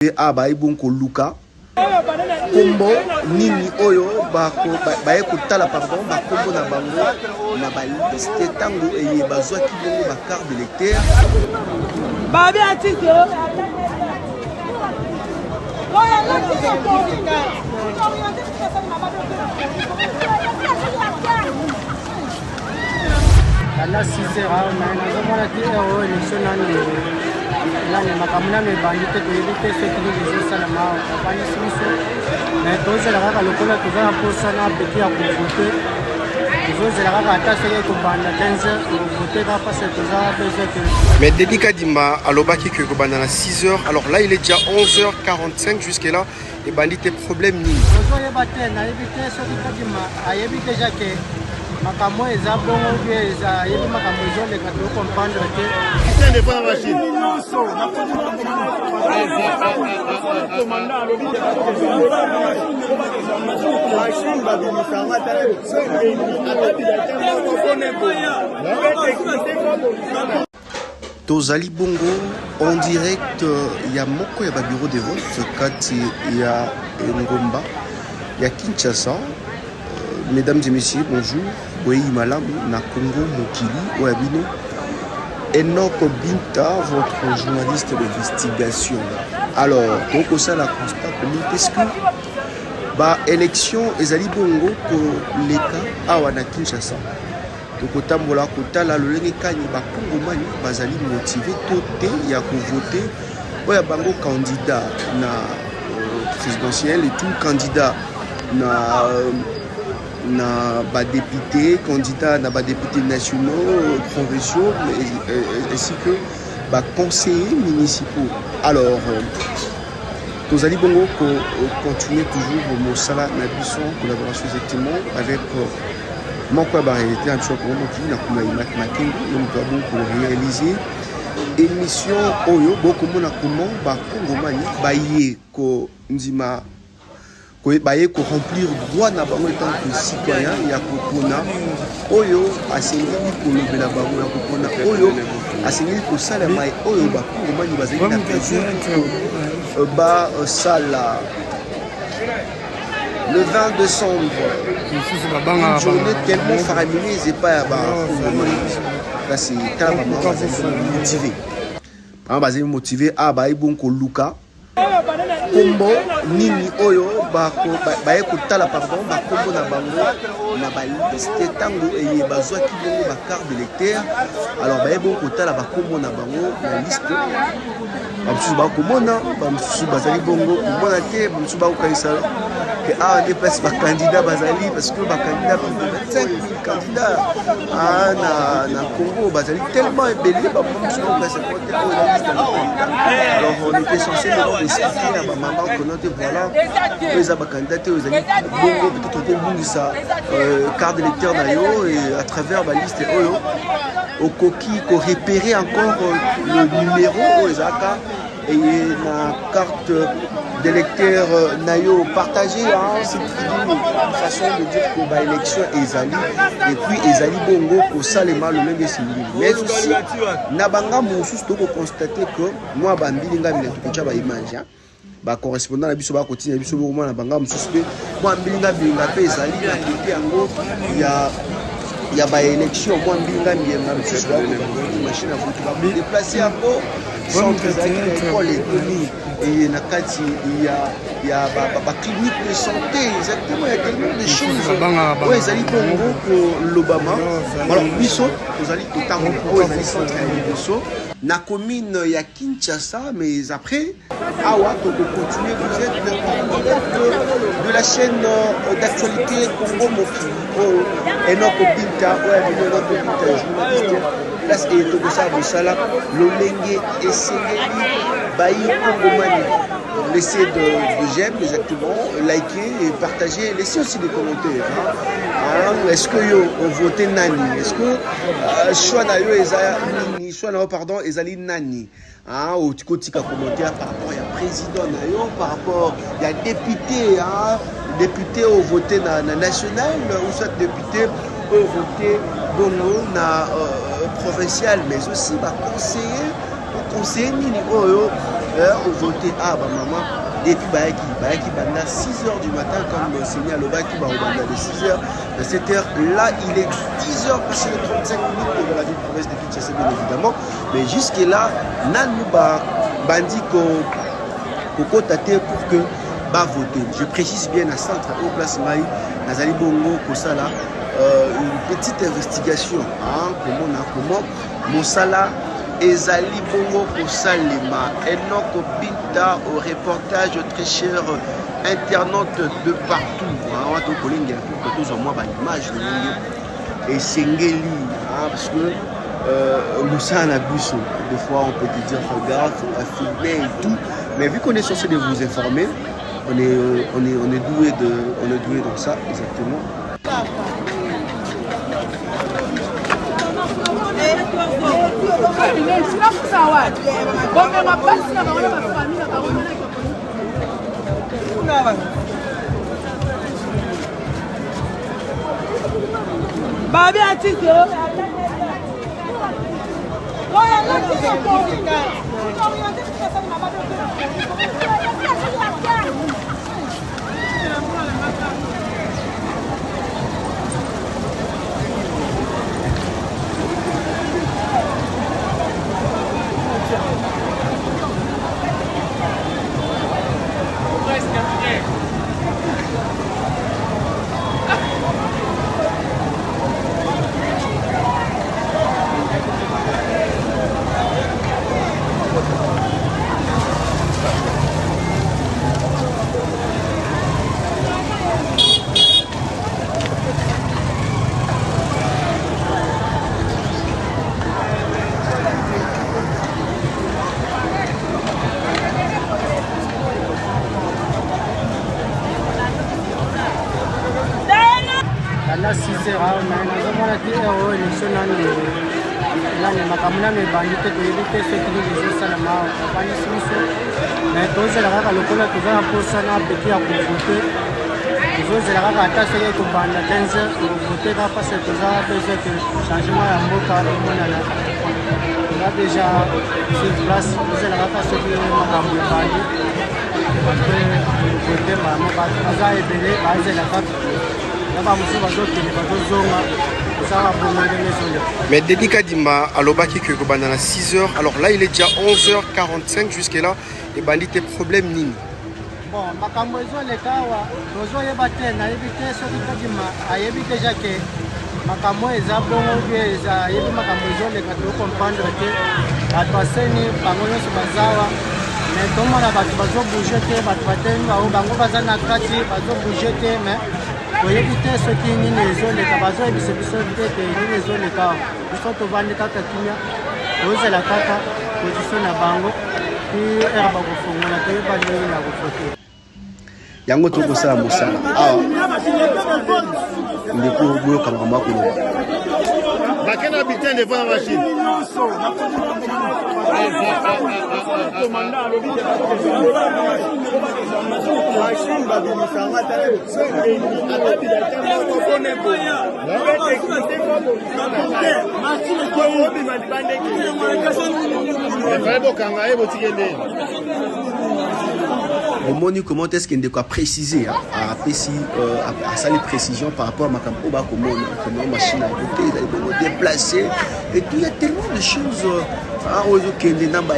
Baibonko Luka kombo nini oyo baye kotala pardon bakombo na bango na baliste tango eye bazwaki bongo ba carte d'électeur babi atike Là, 6 heures, on a dit nani makamuna me bandite ko yebite so kili les sala ma bani simiso mais toze la kaka lokola toza na posa na petit ya ko voter toze la kaka ata sele ko banda 15 heures ko voter ka passer toza besoin que mais Délicat Dima alobaki que ko banda na 6 heures alors là il est déjà 11h45 jusqu'à là et bandite problème ni tozo yebate na yebite so Dima ayebi déjà que makambo eza bongo bien eza yebi makambo ezo le ka to comprendre que c'est des bonnes machines Tozali Bongo en direct ya moko ya ba bureau de vote kati ya Ngomba ya Kinshasa. Mesdames et messieurs, bonjour. Oui, Malam, na Congo, Mokili, Ouabino. Enoch Binta, votre journaliste d'investigation. Alors, donc, ça, la constat, comment est-ce que élection, Ezali Bongo, pour les cas, à Kinshasa. Donc, au Tambola, Kota, la Lolene Kanye, Congo Mani, Bazali motivé, Toté, il y a pour voter. Il y a Bango candidat na présidentiel et tout candidat na ba député candidat na ba députés nationaux provinciaux ainsi que ba conseillers municipaux. Alors Tozali Bongo continue toujours au Mosala na biso collaboration exactement avec Mokwa Barélité en choc qui na kuma imak makengo donc pour réaliser émission oyo beaucoup mona comment ba Kongomani ba yé ko ndima baye ko remplir droit na bango tant que citoyen ya kopona oyo asengeli kolobela bango ya kopona oyo asengeli kosala mai oyo bakongomani bazali na besoin ba sala le 20 décembre une journée tellement faramineuse et pas bakongomani là c'est tala bango bazali motivé Baibonko Luka kombo nini oyo baye kotala pardon bakombo na bango na baliste tango eye bazwaki bongo ba carte d'électeur alors baye bongo kotala bakombo na bango na liste bamususu bakomona bamususu bazali bongo komona te bamususu bakokanisa que des places bacandidat bazali parce que bacandidat plus de 25 000 candidats na Congo bazali tellement ébélé bamususu bakokanisa kote oyo na liste alors on était censé expliquer na bamama konote voilà les candidats aux amis bongo peut-être que bungisa carte d'électeur na yo et à travers la liste oyo au coquille ko repérer encore le numéro aux aka et na carte d'électeur nayo partagé c'est une façon de dire que ba élection ezali et puis ezali bongo ko salema le même simbili mais aussi na banga mosusu to ko constater que moi bambilinga bile to kocha ba image ba correspondant na biso ba kotina biso bo na banga mosusu pe moi mbilinga bilinga pe ezali na kete yango ya ba élection moi mbilinga bilinga mosusu ba machine à voter ba déplacer un peu centre école et na kati il y a ba clinique de santé exactement il y a tellement de choses ouais ezali bongo ko l'Obama alors biso ezali totango ko ezali centre de biso na commune ya Kinshasa mais après awa to continuer vous êtes de la chaîne d'actualité Congo Mokili Enoch Binta Enoch Binta journaliste place et to ça vous sala lolenge esengeli bayi Kongomani laissez de j'aime exactement liker et partager laissez aussi des commentaires est-ce que vous votez nani est-ce que choix na yo ezali choix na pardon ezali nani au tika commentaire par rapport à président na yo par rapport à député député au voté na national ou soit député au voté bongo na provincial mais aussi conseiller nini oyo heure voter à maman depuis Bayaki Banda 6h du matin comme Seigneur Lobaki Banda de 6h à 7h. Là, il est 10h passé les 35 minutes de la ville province de Kinshasa, bien évidemment. Mais jusque-là, Nanouba Bandi Koko Tate pour que va voter. Je précise bien à centre au place Maï, Nazali Bongo Kosala, une petite investigation. Comment Mosala Ezali Bongo Kosalema, Enoch Binta au reportage très cher internaute de partout. On va te coller une image et Sengeli, parce que Moussa Nabusso, des fois on peut te dire regarde, faut pas filmer et tout, mais vu qu'on est censé de vous informer, on est doué dans ça exactement. Mais Dédica Dima à l'Obaki que à 6h, alors là il est déjà 11h45 jusqu'à là, et bandit tes problèmes nini. Bon, makamwezo le kawa, rozo yebate na yebite so dikadima, ayebite jake. Makamweza bongo bieza, yebi makamwezo le kato comprendre que atwaseni bangono subazawa, mais toma na batu bazo bouger batu bateni ba bango bazana kati bazo bouger mais oyebite so kini nezo le kabazo ebise biso tete ni nezo le kawa. Biso to vandi kaka kimia, rozo la kaka position na bango. Yango toko sala mosala awa ndeko boyoka makambo akoloba bakena bitin devant la machine Omoni comment est-ce qu'il doit préciser à ça les précisions par rapport à ma campagne comment machine à côté ils déplacer et tout il y a tellement de choses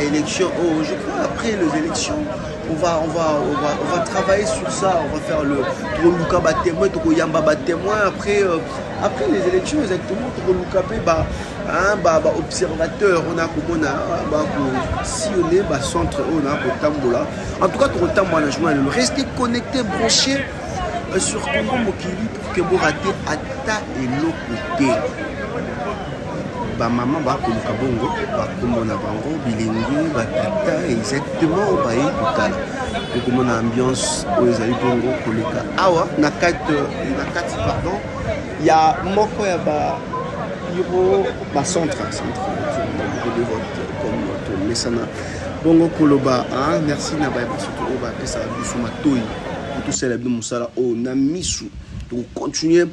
élection je crois après les élections on va travailler sur ça, on va faire le Luka ba témoin, Toko Yamba ba témoin après les élections exactement Toko Luka observateur on a comme on a sillonné centre on a au Tambola. En tout cas Toko Tambola management restez connectés branchés sur Congo Mokili pour que vous ratez ata et l'autre maman ba koluka bongo ba komona bango bilingi ba tata exactement ba yekutala komona ambiance oyo ezali bongo koleka awa na kati pardon ya moko ya ba bureau ba centre de vote comme to mesana bongo koloba merci na ba surtout ba pesa biso matoi tout cela bi musala o na misu to continuer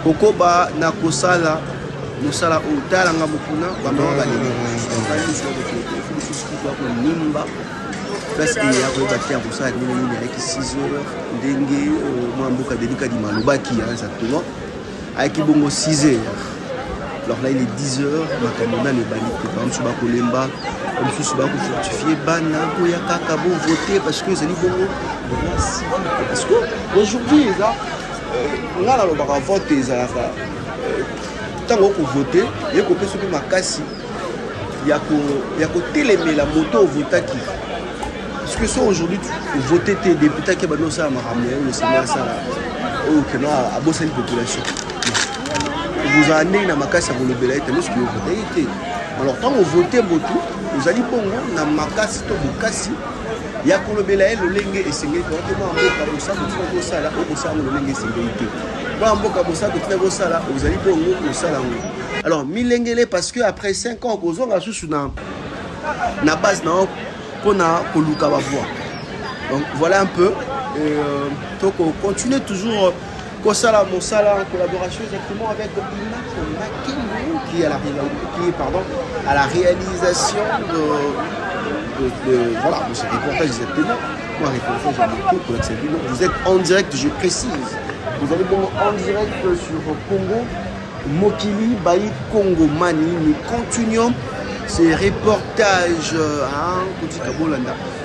kokoba na kosala Moussala Outalanga Mukuna, Bamanga Nimba, place et après battre à Rossa avec 6 heures ndenge moi mboka delika di malobaki exactement avec bongo 6 heures. Alors là il est 10 heures makamona les balites par exemple suba kolemba comme si suba ko fortifier bana ko ya kaka bo voter parce que zali bongo parce que aujourd'hui là on a le baka voter ça tango ko voter et ko pesa makasi ya ko telemela moto votaki. Parce que ça aujourd'hui, voter tes députés qui ont ça à Maramé, le Sénat, ça, au Kenya, à bosser la population. Vous avez un macasse à vous le belayer, c'est ce que vous votez. Alors, quand vous votez, vous allez pour moi, dans ma casse, il y a que le belayer, le lengue et c'est que vous allez pour moi, alors, milengele parce que après 5 ans, vous avez une base pour Koluka Baboua. Donc voilà un peu. Donc on continue toujours Kosala Monsala en collaboration exactement avec Ina qui est à la réalisation voilà, de ce reportage exactement. Moi, reportage, vous êtes en direct, je précise. Vous allez donc en direct sur Congo, Mokili, Baï, Congo, Mani. Nous continuons ces reportages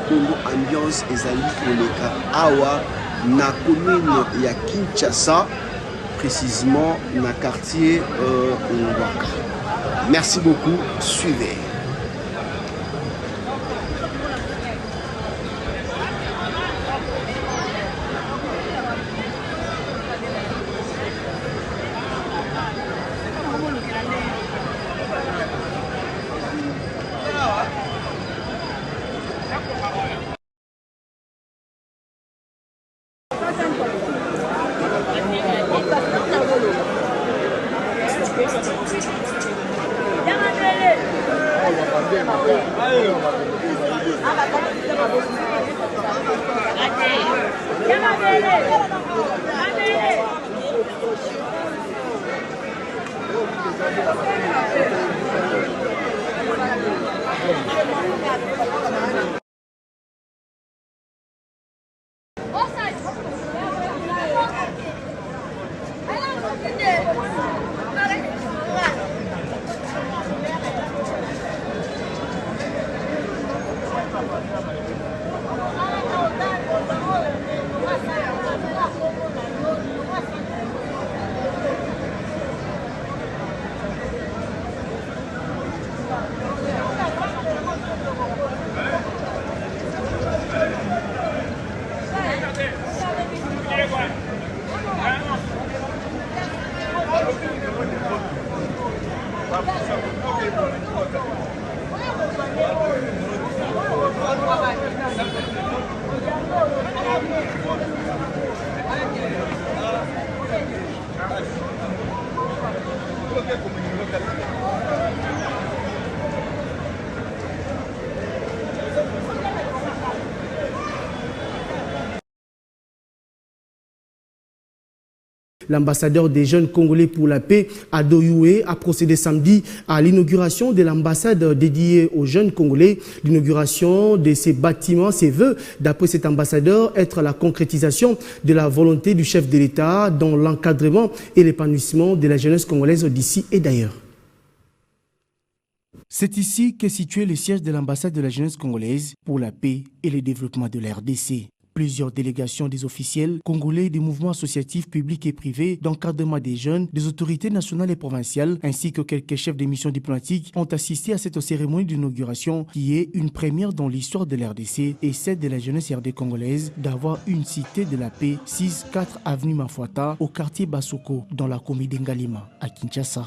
Congo ambiance ezali koleka awa na commune ya Kinshasa, précisément na quartier Ngwaka. Merci beaucoup, suivez. L'ambassadeur des jeunes Congolais pour la paix, Ado Youé, a procédé samedi à l'inauguration de l'ambassade dédiée aux jeunes Congolais. L'inauguration de ces bâtiments, ses vœux, d'après cet ambassadeur, être la concrétisation de la volonté du chef de l'État dans l'encadrement et l'épanouissement de la jeunesse congolaise d'ici et d'ailleurs. C'est ici qu'est situé le siège de l'ambassade de la jeunesse congolaise pour la paix et le développement de la RDC. Plusieurs délégations des officiels congolais, des mouvements associatifs publics et privés, d'encadrement des jeunes, des autorités nationales et provinciales, ainsi que quelques chefs des missions diplomatiques ont assisté à cette cérémonie d'inauguration qui est une première dans l'histoire de l'RDC et celle de la jeunesse RD congolaise d'avoir une cité de la paix 6-4 avenue Mafuata au quartier Basoko dans la commune d'Ngalima à Kinshasa.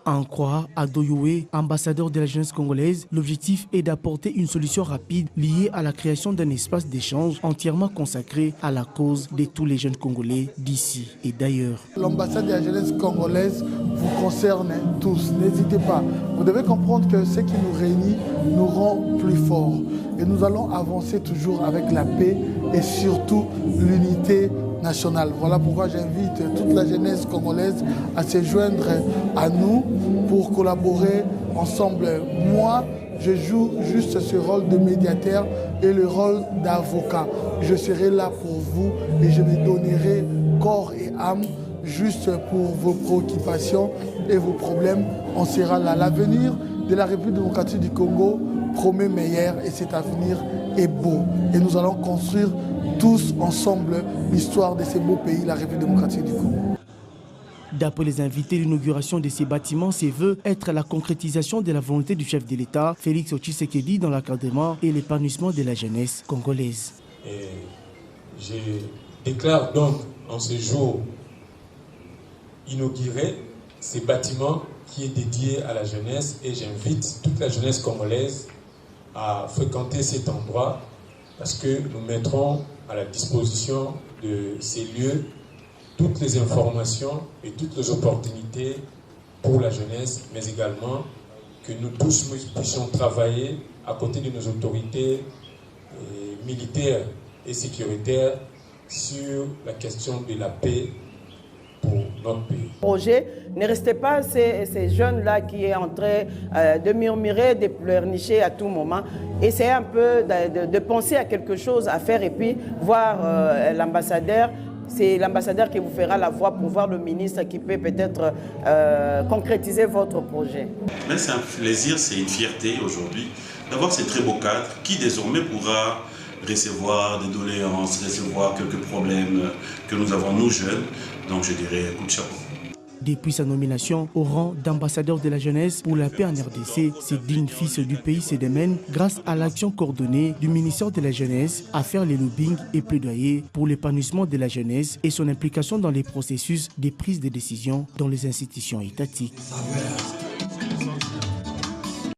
En croire Ado Youé, ambassadeur de la jeunesse congolaise, l'objectif est d'apporter une solution rapide liée à la création d'un espace d'échange entièrement consacré à la cause de tous les jeunes Congolais d'ici et d'ailleurs. L'ambassade de la jeunesse congolaise vous concerne tous, n'hésitez pas. Vous devez comprendre que ce qui nous réunit nous rend plus forts. Et nous allons avancer toujours avec la paix et surtout l'unité nationale. Voilà pourquoi j'invite toute la jeunesse congolaise à se joindre à nous pour collaborer ensemble. Moi, Je joue juste ce rôle de médiateur et le rôle d'avocat. Je serai là pour vous et je me donnerai corps et âme juste pour vos préoccupations et vos problèmes. On sera là. L'avenir de la République démocratique du Congo promet meilleur et cet avenir est beau. Et nous allons construire tous ensemble l'histoire de ce beau pays, la République démocratique du Congo. D'après les invités, l'inauguration de ces bâtiments se veut être la concrétisation de la volonté du chef de l'État, Félix Tshisekedi, dans l'encadrement et l'épanouissement de la jeunesse congolaise. Et je déclare donc en ce jour inauguré ces bâtiments qui est dédié à la jeunesse et j'invite toute la jeunesse congolaise à fréquenter cet endroit parce que nous mettrons à la disposition de ces lieux toutes les informations et toutes les opportunités pour la jeunesse, mais également que nous tous puissions travailler à côté de nos autorités militaires et sécuritaires sur la question de la paix pour notre pays. Projet, ne restez pas ces jeunes-là qui est en train de murmurer, de pleurnicher à tout moment. Essayez un peu de penser à quelque chose à faire et puis voir l'ambassadeur. C'est l'ambassadeur qui vous fera la voix pour voir le ministre qui peut peut-être concrétiser votre projet. Mais c'est un plaisir, c'est une fierté aujourd'hui d'avoir ces très beaux cadres qui désormais pourra recevoir des doléances, recevoir quelques problèmes que nous avons nous jeunes. Donc je dirais coup de chapeau. Depuis sa nomination au rang d'ambassadeur de la jeunesse pour la paix en RDC, ce digne fils du pays se démène grâce à l'action coordonnée du ministère de la Jeunesse à faire les lobbying et plaidoyer pour l'épanouissement de la jeunesse et son implication dans les processus de prise de décision dans les institutions étatiques.